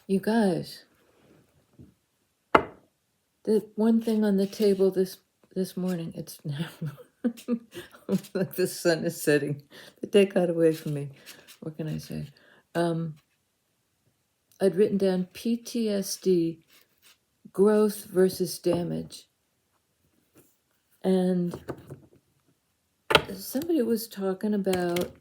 You guys, the one thing on the table this morning, it's now like the sun is setting. The day got away from me. What can I say? I'd written down PTSD, growth versus damage. And somebody was talking about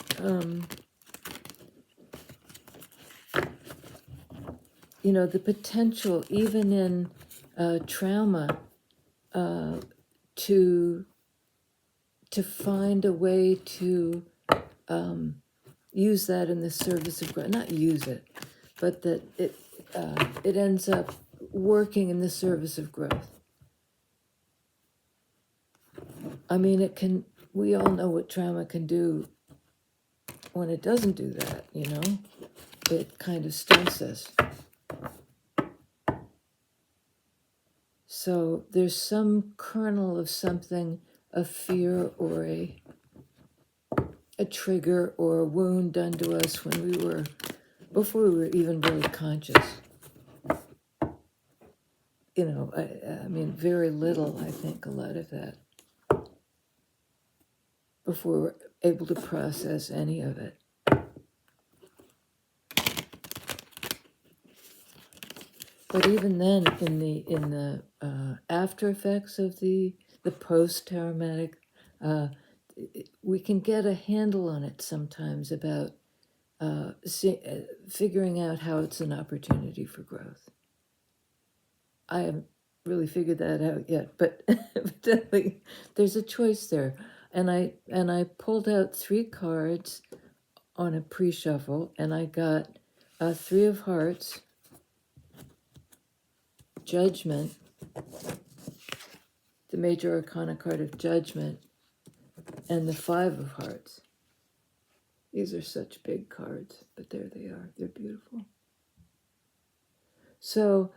the potential, even in trauma, to find a way to use that in the service of growth. Not use it, but that it ends up working in the service of growth. I mean, it can. We all know what trauma can do when it doesn't do that. It kind of stunts us. So there's some kernel of something, a fear or a trigger or a wound done to us before we were even really conscious. I mean, very little, I think, a lot of that, before we're able to process any of it. But even then, in the after effects of the post-traumatic, we can get a handle on it sometimes about figuring out how it's an opportunity for growth. I haven't really figured that out yet, but evidently there's a choice there. And I pulled out 3 cards on a pre-shuffle, and I got 3 of Hearts, Judgment, the major arcana card of Judgment, and the 5 of Hearts. These are such big cards, but there they are. They're beautiful. So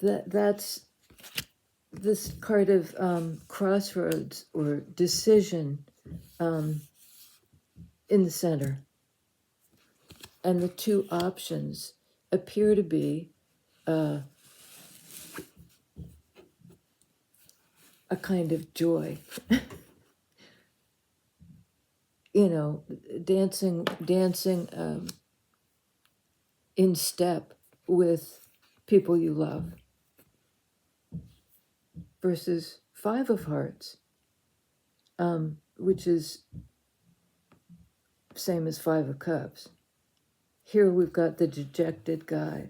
that's this card of crossroads or decision in the center. And the 2 options appear to be a kind of joy. Dancing in step with people you love, versus 5 of Hearts, which is same as 5 of Cups. Here we've got the dejected guy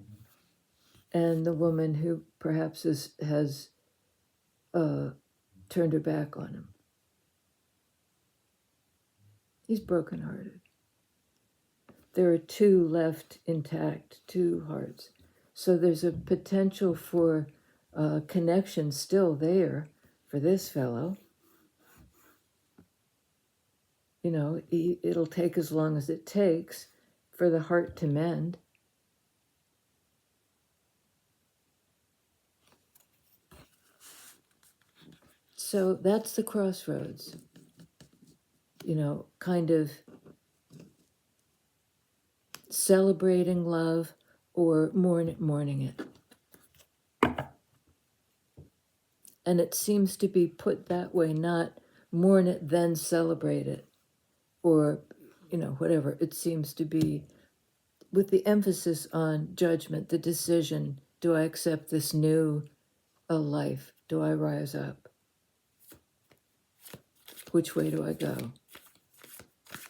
and the woman who perhaps has turned her back on him. He's brokenhearted. There are 2 left intact, 2 hearts. So there's a potential for connection still there for this fellow. It'll take as long as it takes for the heart to mend. So that's the crossroads. Kind of celebrating love or mourning it. And it seems to be put that way, not mourn it, then celebrate it. Or, whatever. It seems to be with the emphasis on judgment, the decision. Do I accept this new life? Do I rise up? Which way do I go?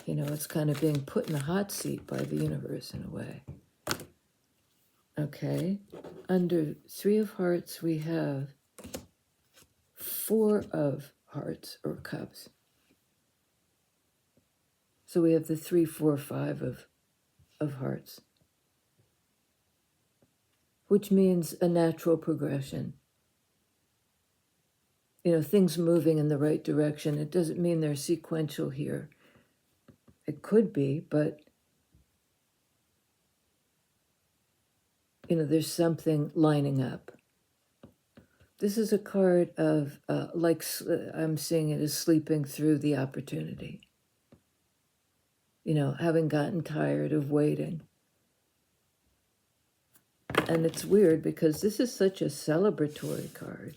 It's kind of being put in the hot seat by the universe in a way. Okay. Under 3 of Hearts, we have 4 of Hearts or Cups. So we have the 3, 4, 5 of Hearts, which means a natural progression. Things moving in the right direction. It doesn't mean they're sequential here. It could be, but there's something lining up. This is a card of, I'm seeing it as sleeping through the opportunity. Having gotten tired of waiting. And it's weird because this is such a celebratory card.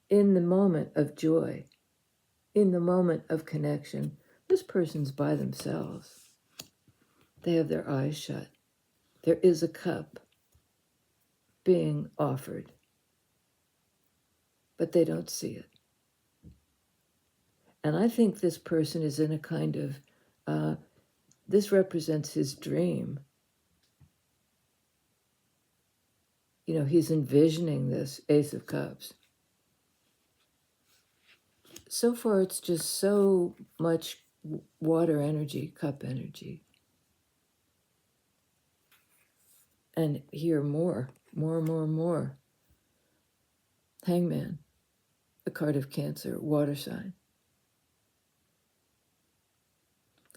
In the moment of joy, in the moment of connection, this person's by themselves. They have their eyes shut. There is a cup being offered, but they don't see it. And I think this person is in a kind of, this represents his dream. You know, he's envisioning this Ace of Cups. So far, it's just so much water energy, cup energy. And here, more. Hangman, a card of Cancer, water sign.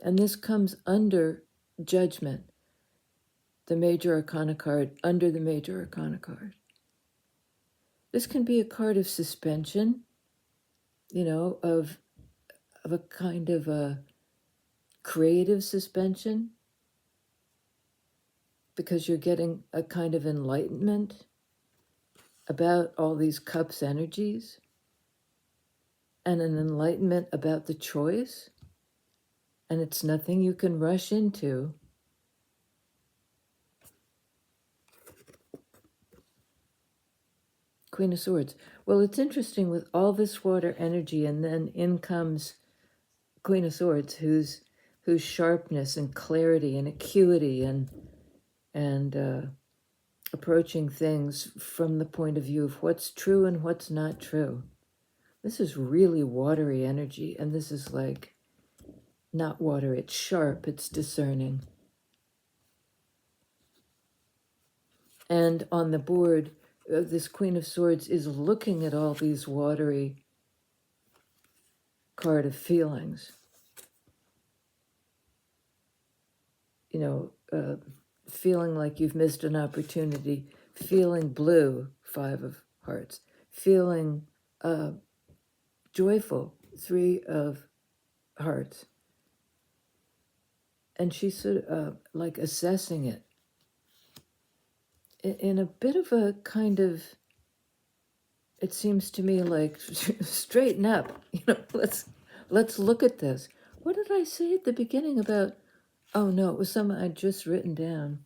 And this comes under Judgment, the Major Arcana card, under the Major Arcana card. This can be a card of suspension, you know, of a kind of a creative suspension, because you're getting a kind of enlightenment about all these cups energies, and an enlightenment about the choice, and it's nothing you can rush into. Queen of Swords. Well, it's interesting with all this water energy, and then in comes Queen of Swords, whose sharpness and clarity and acuity and approaching things from the point of view of what's true and what's not true. This is really watery energy, and this is like not water, it's sharp, it's discerning. And on the board, this Queen of Swords is looking at all these watery card of feelings. You know, feeling like you've missed an opportunity, feeling blue, 5 of Hearts, feeling joyful, 3 of Hearts. And she's sort of like assessing it in a bit of a kind of, it seems to me like, straighten up, you know, let's look at this. What did I say at the beginning about, oh no, it was something I'd just written down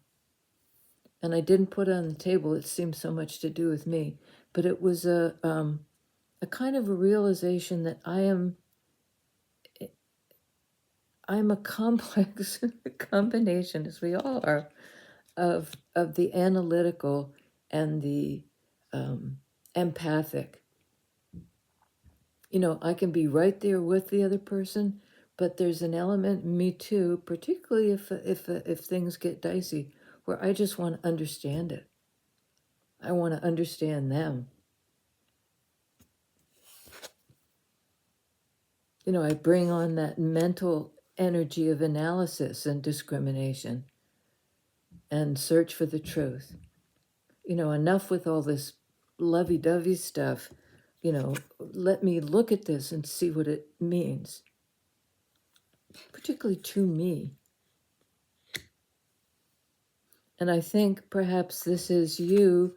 and I didn't put on the table. It seemed so much to do with me, but it was a kind of a realization that I'm a complex combination, as we all are, of the analytical and the empathic. You know, I can be right there with the other person, but there's an element in me too, particularly if things get dicey, where I just want to understand it. I want to understand them. You know, I bring on that mental energy of analysis and discrimination and search for the truth. You know, enough with all this lovey-dovey stuff. You know, let me look at this and see what it means, particularly to me. And I think perhaps this is you,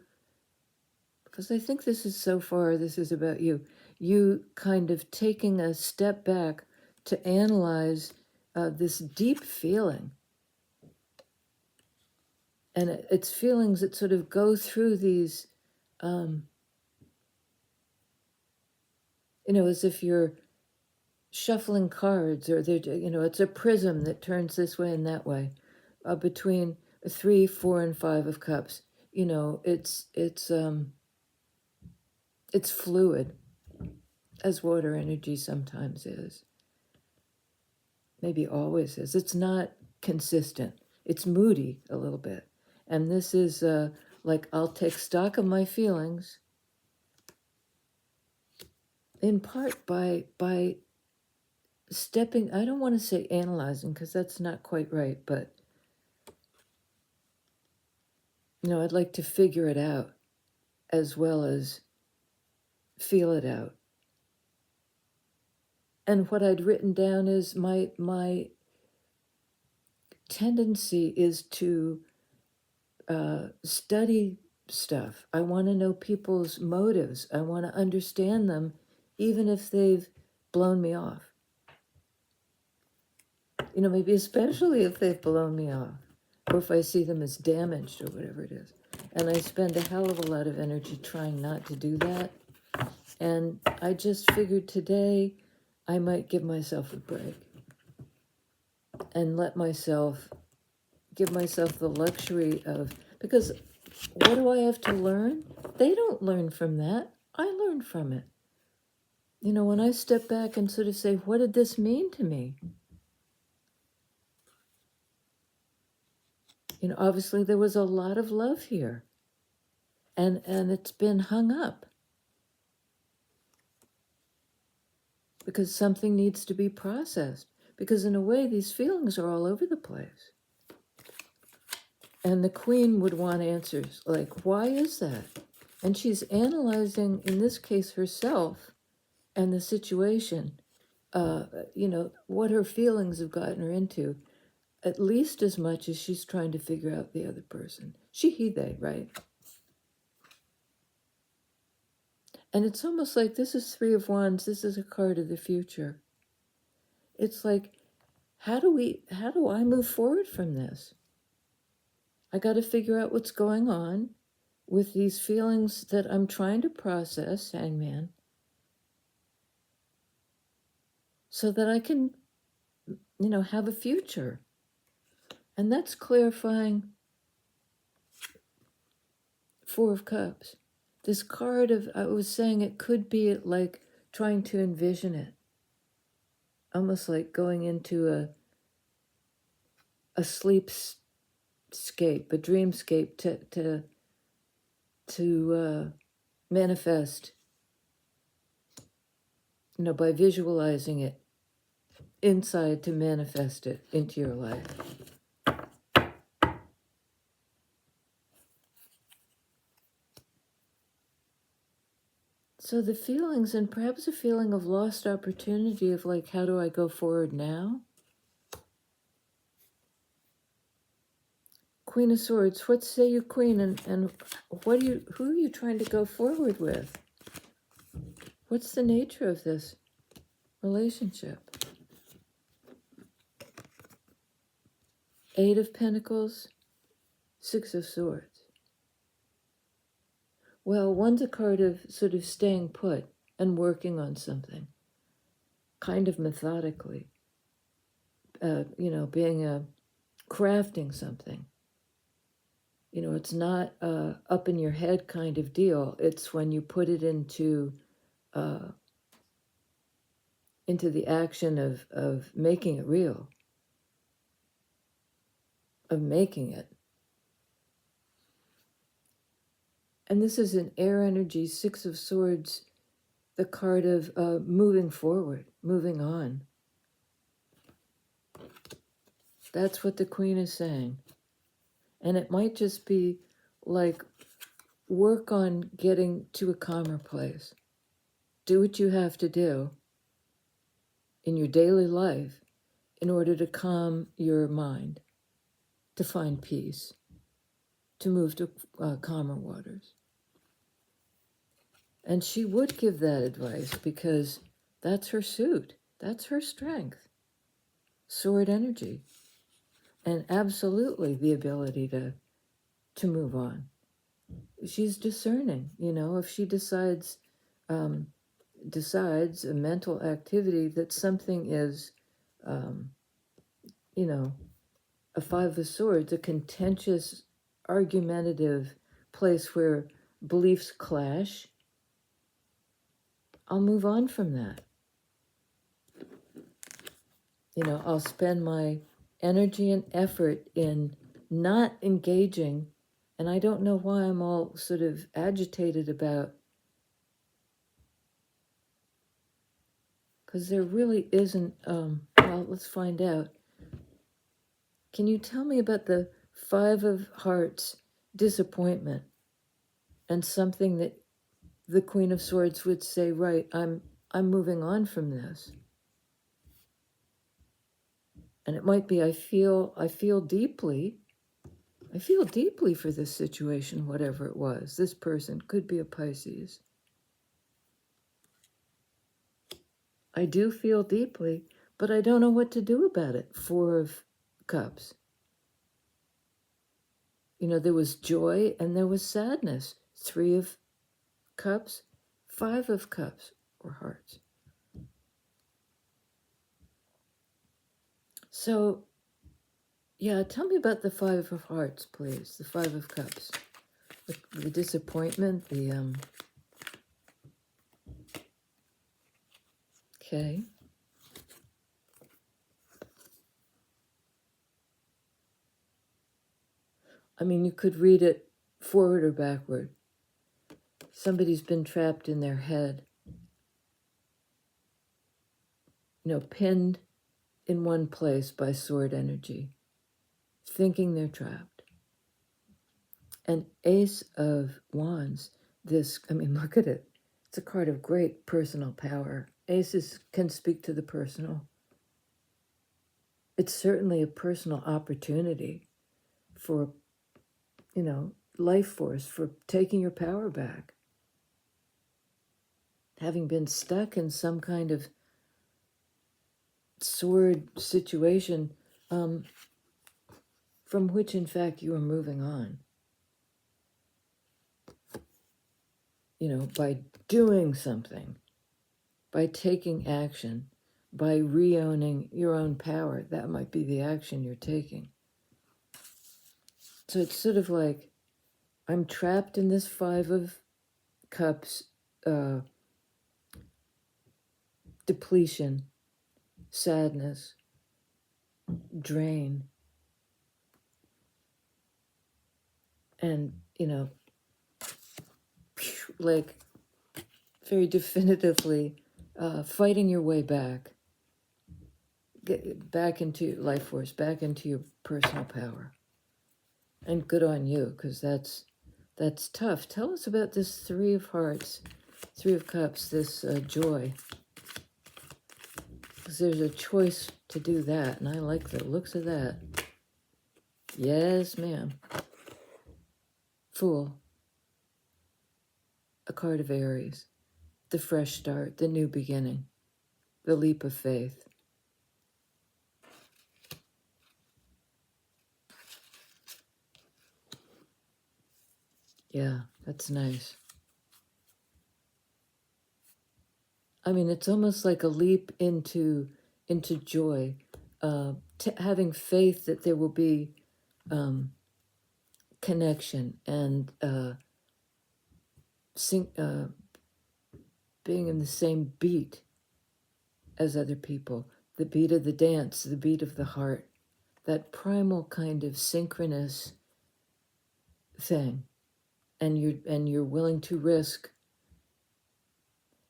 because I think this is so far, this is about you kind of taking a step back to analyze this deep feeling. And it's feelings that sort of go through these, you know, as if you're shuffling cards, or they're, you know, it's a prism that turns this way and that way, between 3, 4, and 5 of Cups. You know, it's fluid, as water energy sometimes is. Maybe always is. It's not consistent. It's moody a little bit. And this is like, I'll take stock of my feelings, in part by stepping, I don't want to say analyzing, because that's not quite right, but, you know, I'd like to figure it out as well as feel it out. And what I'd written down is my tendency is to study stuff. I want to know people's motives. I want to understand them, even if they've blown me off. Maybe especially if they've blown me off, or if I see them as damaged or whatever it is. And I spend a hell of a lot of energy trying not to do that. And I just figured today I might give myself a break and give myself the luxury of, because what do I have to learn? They don't learn from that. I learn from it. When I step back and sort of say, what did this mean to me? Obviously there was a lot of love here, and it's been hung up because something needs to be processed, because in a way these feelings are all over the place. And the queen would want answers like, why is that? And she's analyzing, in this case, herself and the situation, what her feelings have gotten her into, at least as much as she's trying to figure out the other person. She, he, they, right? And it's almost like this is Three of Wands. This is a card of the future. It's like, how do I move forward from this? I got to figure out what's going on with these feelings that I'm trying to process, Hangman, so that I can, have a future. And that's clarifying Four of Cups. This card of, I was saying it could be like trying to envision it. Almost like going into a sleepscape, a dreamscape to manifest, by visualizing it inside, to manifest it into your life. So the feelings, and perhaps a feeling of lost opportunity of like, how do I go forward now? Queen of Swords, what say you, Queen, and who are you trying to go forward with? What's the nature of this relationship? Eight of Pentacles, Six of Swords. Well, one's a card of sort of staying put and working on something, kind of methodically, being crafting something. It's not up in your head kind of deal. It's when you put it into the action of making it real, of making it. And this is an air energy, Six of Swords, the card of moving forward, moving on. That's what the Queen is saying. And it might just be like, work on getting to a calmer place. Do what you have to do in your daily life in order to calm your mind, to find peace, to move to calmer waters. And she would give that advice because that's her suit. That's her strength. Sword energy. And absolutely the ability to move on. She's discerning, if she decides a mental activity that something is, a Five of Swords, a contentious, argumentative place where beliefs clash, I'll move on from that. I'll spend my energy and effort in not engaging, and I don't know why I'm all sort of agitated about, because there really isn't, well, let's find out. Can you tell me about the Five of Hearts disappointment and something that the Queen of Swords would say, right, I'm moving on from this. And it might be I feel deeply I feel deeply for this situation, whatever it was. This person could be a Pisces. I do feel deeply, but I don't know what to do about it. Four of Cups. You know, there was joy and there was sadness. Three of Cups, Five of Cups, or Hearts. So, yeah, tell me about the Five of Hearts, please. The Five of Cups. The disappointment, okay. I mean, you could read it forward or backward. Somebody's been trapped in their head, you know, pinned in one place by sword energy, thinking they're trapped. And Ace of Wands, this, I mean, look at it. It's a card of great personal power. Aces can speak to the personal. It's certainly a personal opportunity for, you know, life force, for taking your power back. Having been stuck in some kind of sword situation, from which, in fact, you are moving on. You know, by doing something, by taking action, by re-owning your own power. That might be the action you're taking. So it's sort of like, I'm trapped in this Five of Cups depletion, sadness, drain. And, you know, like very definitively fighting your way back. Get back into life force, back into your personal power. And good on you, because that's tough. Tell us about this Three of Hearts, Three of Cups, this joy. Because there's a choice to do that, and I like the looks of that. Yes, ma'am. Fool. A card of Aries. The fresh start, the new beginning, the leap of faith. Yeah, that's nice. I mean, it's almost like a leap into joy, having faith that there will be connection and being in the same beat as other people, the beat of the dance, the beat of the heart, that primal kind of synchronous thing, and you're willing to risk.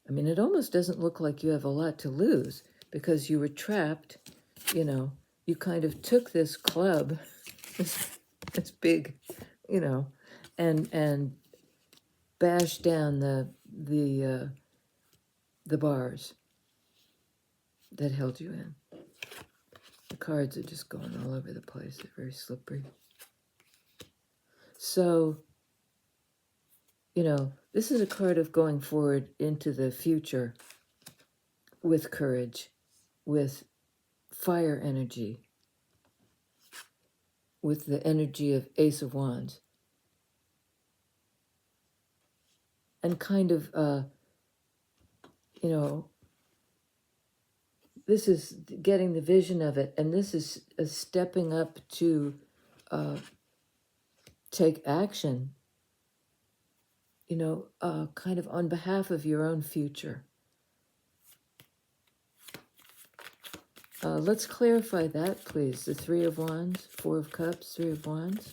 I mean, it almost doesn't look like you have a lot to lose because you were trapped. You know, you kind of took this club, this big, you know, and bashed down the bars that held you in. The cards are just going all over the place. They're very slippery. So, you know, this is a card of going forward into the future with courage, with fire energy, with the energy of Ace of Wands. And kind of, you know, this is getting the vision of it, and this is stepping up to take action, you know, kind of on behalf of your own future. Let's clarify that, please. The Three of Wands, Four of Cups, Three of Wands.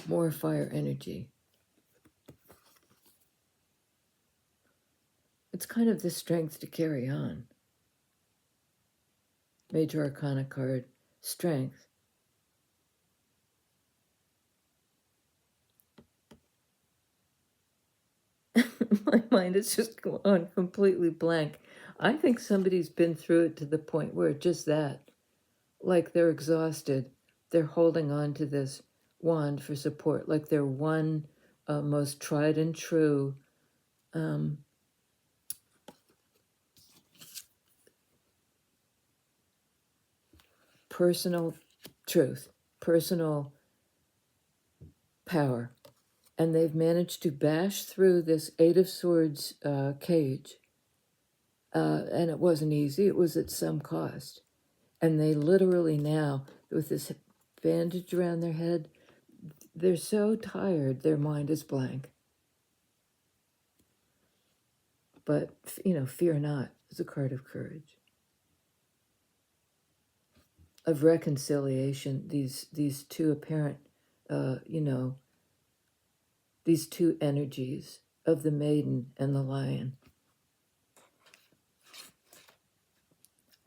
More fire energy. It's kind of the strength to carry on. Major Arcana card, strength. My mind is just gone completely blank. I think somebody's been through it to the point where just that, like they're exhausted, they're holding on to this wand for support, like their one most tried and true um, personal truth, personal power. And they've managed to bash through this Eight of Swords cage. And it wasn't easy, it was at some cost. And they literally now, with this bandage around their head, they're so tired, their mind is blank. But, fear not is a card of courage, of reconciliation. These two apparent, these two energies of the maiden and the lion.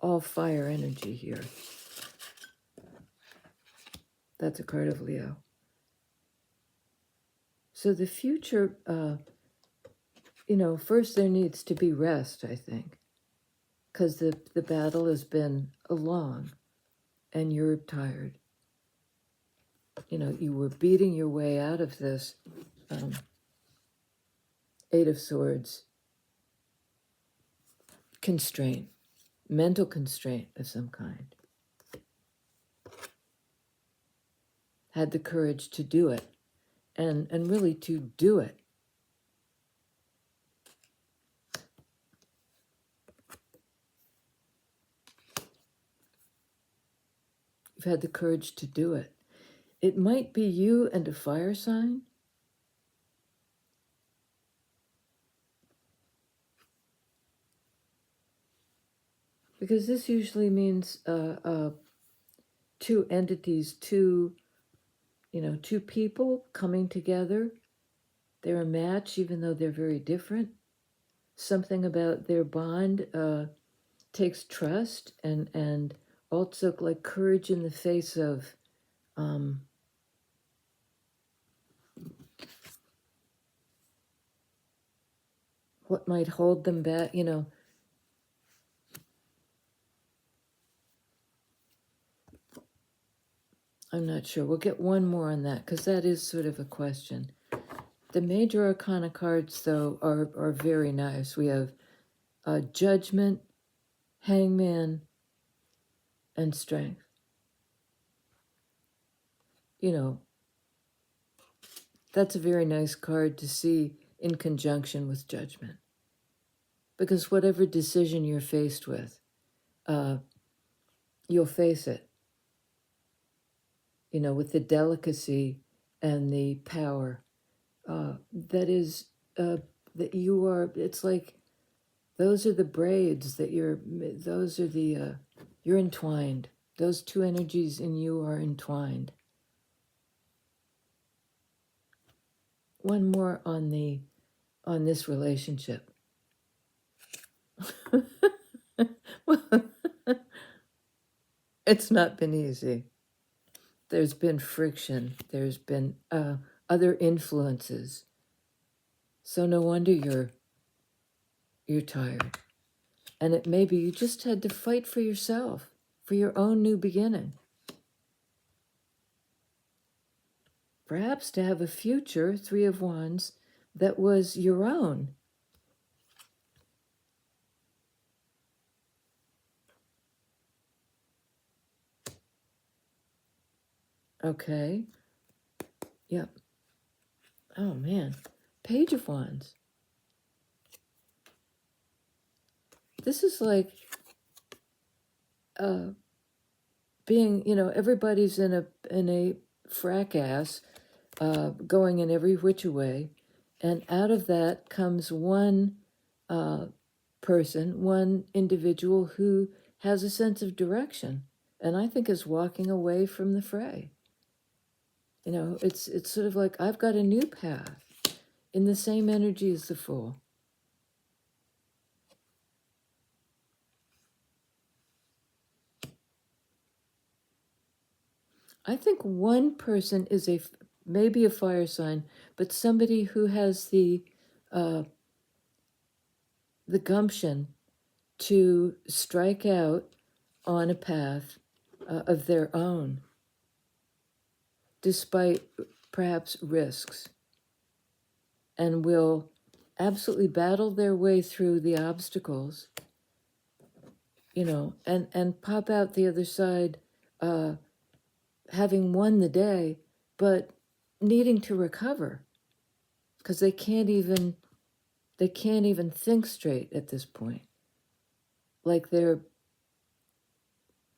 All fire energy here. That's a card of Leo. So the future, first there needs to be rest, I think, because the battle has been long and you're tired. You were beating your way out of this Eight of Swords constraint, mental constraint of some kind. Had the courage to do it, and really to do it. You've had the courage to do it. It might be you and a fire sign. Because this usually means two entities, two people coming together. They're a match, even though they're very different. Something about their bond takes trust and also like courage in the face of what might hold them back, I'm not sure. We'll get one more on that because that is sort of a question. The major arcana cards, though, are very nice. We have Judgment, Hangman, and Strength. That's a very nice card to see in conjunction with Judgment. Because whatever decision you're faced with, you'll face it. With the delicacy and the power that is that you are. It's like those are the braids that you're entwined. Those two energies in you are entwined. One more on this relationship. Well, it's not been easy. There's been friction. There's been other influences. So no wonder you're tired. And it maybe you just had to fight for yourself, for your own new beginning. Perhaps to have a future, Three of Wands, that was your own. Okay. Yep. Oh, man. Page of Wands. This is like being, everybody's in a fracas, going in every which way, and out of that comes one person, one individual who has a sense of direction, and I think is walking away from the fray. It's sort of like I've got a new path in the same energy as the Fool. I think one person is maybe a fire sign, but somebody who has the gumption to strike out on a path of their own, despite perhaps risks, and will absolutely battle their way through the obstacles, and pop out the other side, having won the day, but needing to recover because they can't even think straight at this point. Like they're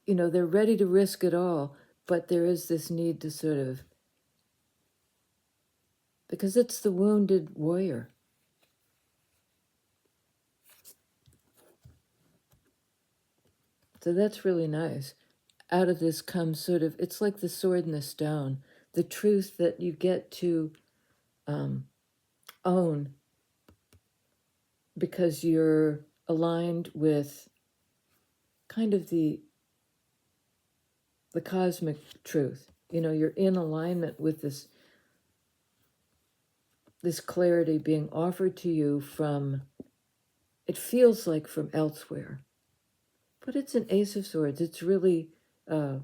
ready to risk it all, but there is this need to sort of, because it's the wounded warrior. So that's really nice. Out of this comes sort of, it's like the sword and the stone, the truth that you get to own because you're aligned with kind of the cosmic truth. You're in alignment with this clarity being offered to you from, it feels like from elsewhere. But it's an Ace of Swords. It's really, I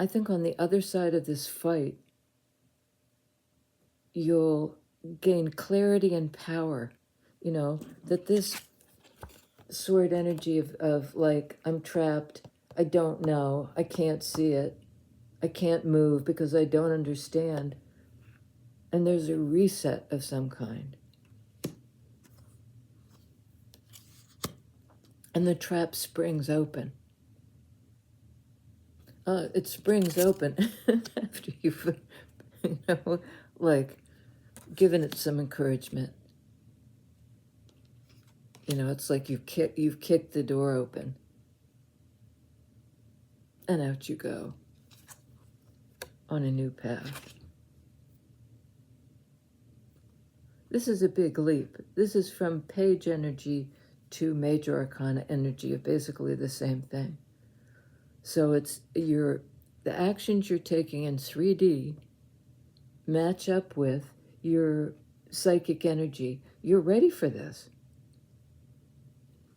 think on the other side of this fight, you'll gain clarity and power, that this sword energy of like, I'm trapped, I don't know, I can't see it, I can't move because I don't understand. And there's a reset of some kind. And the trap springs open. It springs open after you've, like, given it some encouragement. It's like you've kicked the door open. And out you go on a new path. This is a big leap. This is from page energy to major arcana energy of basically the same thing. So it's the actions you're taking in 3D match up with your psychic energy. You're ready for this.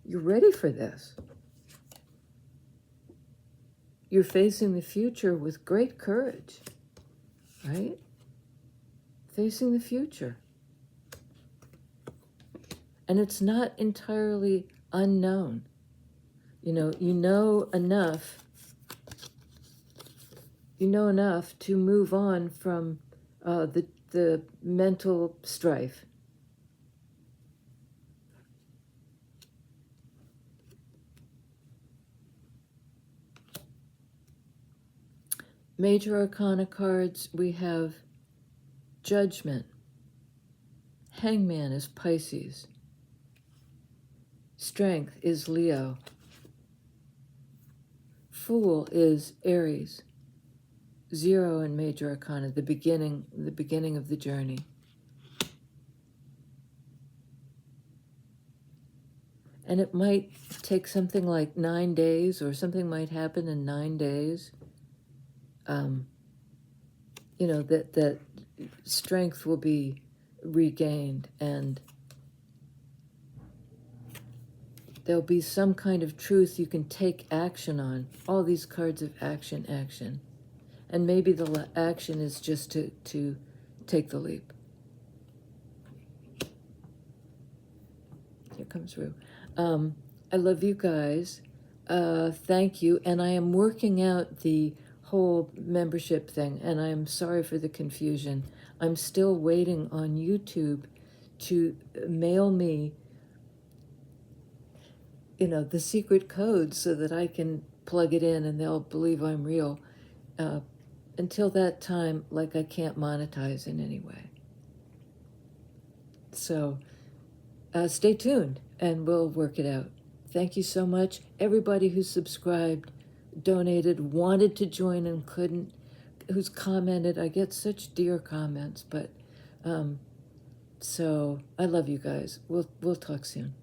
You're ready for this. You're facing the future with great courage, right? Facing the future. And it's not entirely unknown. You know enough to move on from the mental strife. Major Arcana cards, we have Judgment. Hangman is Pisces. Strength is Leo. Fool is Aries. 0 in Major Arcana, the beginning of the journey. And it might take something like 9 days, or something might happen in 9 days. That strength will be regained, and there'll be some kind of truth you can take action on. All these cards of action. And maybe the action is just to take the leap. Here comes Rue. I love you guys. Thank you. And I am working out the whole membership thing, and I'm sorry for the confusion. I'm still waiting on YouTube to mail me, the secret code so that I can plug it in and they'll believe I'm real. Until that time, I can't monetize in any way. So stay tuned and we'll work it out. Thank you so much. Everybody who subscribed, donated, wanted to join and couldn't, who's commented. I get such dear comments, but so I love you guys. We'll talk soon.